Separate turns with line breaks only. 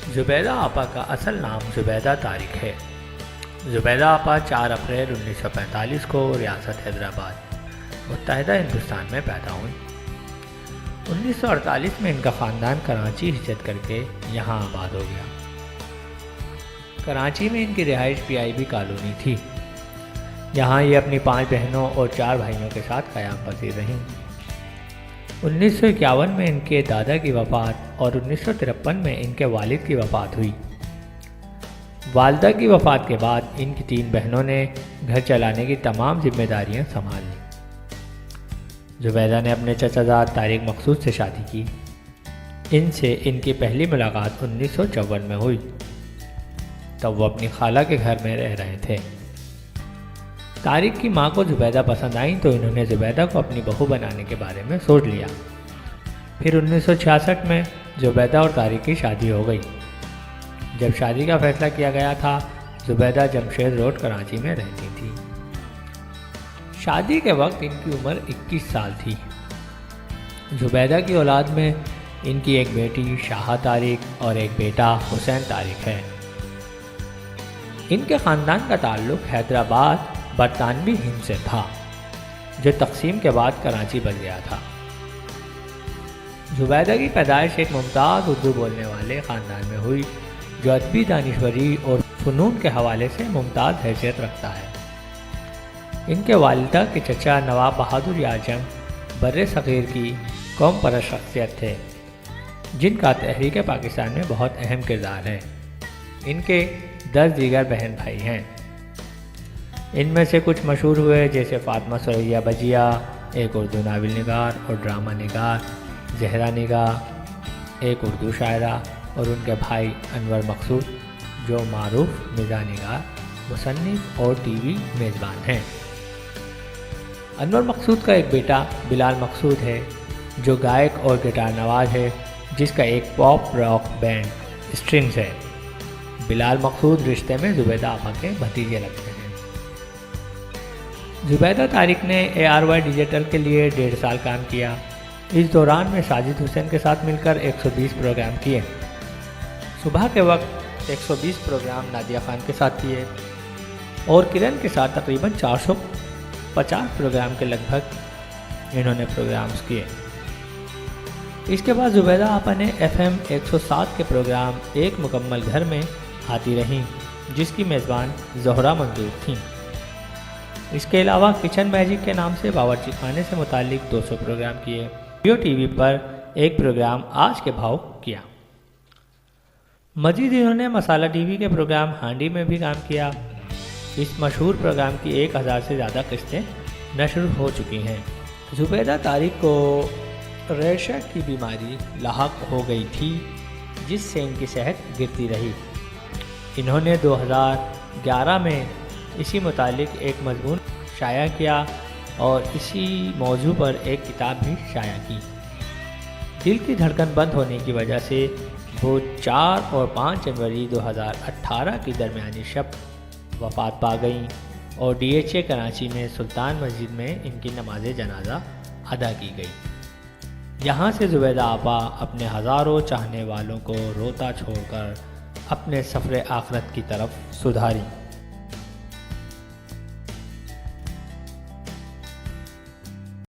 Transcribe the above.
زبیدہ آپا کا اصل نام زبیدہ طارق ہے۔ زبیدہ آپا 4 اپریل 1945 کو ریاست حیدرآباد، متحدہ ہندوستان میں پیدا ہوئی۔ 1948 میں ان کا خاندان کراچی ہجرت کر کے یہاں آباد ہو گیا۔ کراچی میں ان کی رہائش PIB کالونی تھی۔ یہاں یہ اپنی 5 بہنوں اور 4 بھائیوں کے ساتھ قیام پذیر رہیں۔ 1951 میں ان کے دادا کی وفات اور 1953 میں ان کے والد کی وفات ہوئی۔ والدہ کی وفات کے بعد ان کی 3 بہنوں نے گھر چلانے کی تمام ذمہ داریاں سنبھال لیں۔ زبیدہ نے اپنے چچا زاد طارق مقصود سے شادی کی۔ ان سے ان کی پہلی ملاقات 1954 میں ہوئی، تب وہ اپنی خالہ کے گھر میں رہ رہے تھے۔ طارق کی ماں کو زبیدہ پسند آئیں تو انہوں نے زبیدہ کو اپنی بہو بنانے کے بارے میں سوچ لیا۔ پھر 1966 میں زبیدہ اور طارق کی شادی ہو گئی۔ جب شادی کا فیصلہ کیا گیا تھا، زبیدہ جمشید روڈ کراچی میں رہتی تھی۔ شادی کے وقت ان کی عمر 21 سال تھی۔ زبیدہ کی اولاد میں ان کی ایک بیٹی شاہا طارق اور ایک بیٹا حسین طارق ہے۔ ان کے خاندان کا تعلق حیدرآباد برطانوی ہند سے تھا، جو تقسیم کے بعد کراچی بن گیا تھا۔ زبیدہ کی پیدائش ایک ممتاز اردو بولنے والے خاندان میں ہوئی، جو ادبی دانشوری اور فنون کے حوالے سے ممتاز حیثیت رکھتا ہے۔ ان کے والدہ کے چچا نواب بہادر یار جنگ بر صغیر کی قوم پرست شخصیت تھے، جن کا تحریک پاکستان میں بہت اہم کردار ہے۔ ان کے 10 دیگر بہن بھائی ہیں۔ ان میں سے کچھ مشہور ہوئے جیسے فاطمہ ثریا بجیا، ایک اردو ناول نگار اور ڈرامہ نگار، زہرا نگار، ایک اردو شاعرہ، اور ان کے بھائی انور مقصود، جو معروف مزاح نگار، مصنف اور TV میزبان ہیں۔ انور مقصود کا ایک بیٹا بلال مقصود ہے، جو گائک اور گٹار نواز ہے، جس کا ایک پاپ راک بینڈ اسٹرنگز ہے۔ بلال مقصود رشتے میں زبیدہ آپا کے بھتیجے لگتے ہیں۔ زبیدہ طارق نے ARY ڈیجیٹل کے لیے 1.5 سال کام کیا۔ اس دوران میں ساجد حسین کے ساتھ مل کر 120 پروگرام کیے۔ صبح کے وقت 120 پروگرام نادیہ خان کے ساتھ کیے اور کرن کے ساتھ تقریباً 450 پروگرام کے لگ بھگ انہوں نے پروگرامز کیے۔ اس کے بعد زبیدہ آپا نے FM 107 کے پروگرام ایک مکمل گھر میں آتی رہیں، جس کی میزبان زہرا منظور تھیں۔ اس کے علاوہ کچن میجک کے نام سے باورچی خانے سے متعلق 200 پروگرام کیے۔ جیو TV پر ایک پروگرام آج کے بھاؤ کیا۔ مزید انہوں نے مسالہ TV کے پروگرام ہانڈی میں بھی کام کیا۔ اس مشہور پروگرام کی 1000 سے زیادہ قسطیں نشر ہو چکی ہیں۔ زبیدہ طارق کو ریشہ کی بیماری لاحق ہو گئی تھی، جس سے ان کی صحت گرتی رہی۔ انہوں نے 2011 میں اسی متعلق ایک مضمون شائع کیا اور اسی موضوع پر ایک کتاب بھی شائع کی۔ دل کی دھڑکن بند ہونے کی وجہ سے وہ 4 اور 5 جنوری 2018 کی درمیانی شب وفات پا گئیں اور DHA کراچی میں سلطان مسجد میں ان کی نماز جنازہ ادا کی گئی۔ یہاں سے زبیدہ آپا اپنے ہزاروں چاہنے والوں کو روتا چھوڑ کر اپنے سفر آخرت کی طرف سدھاریں۔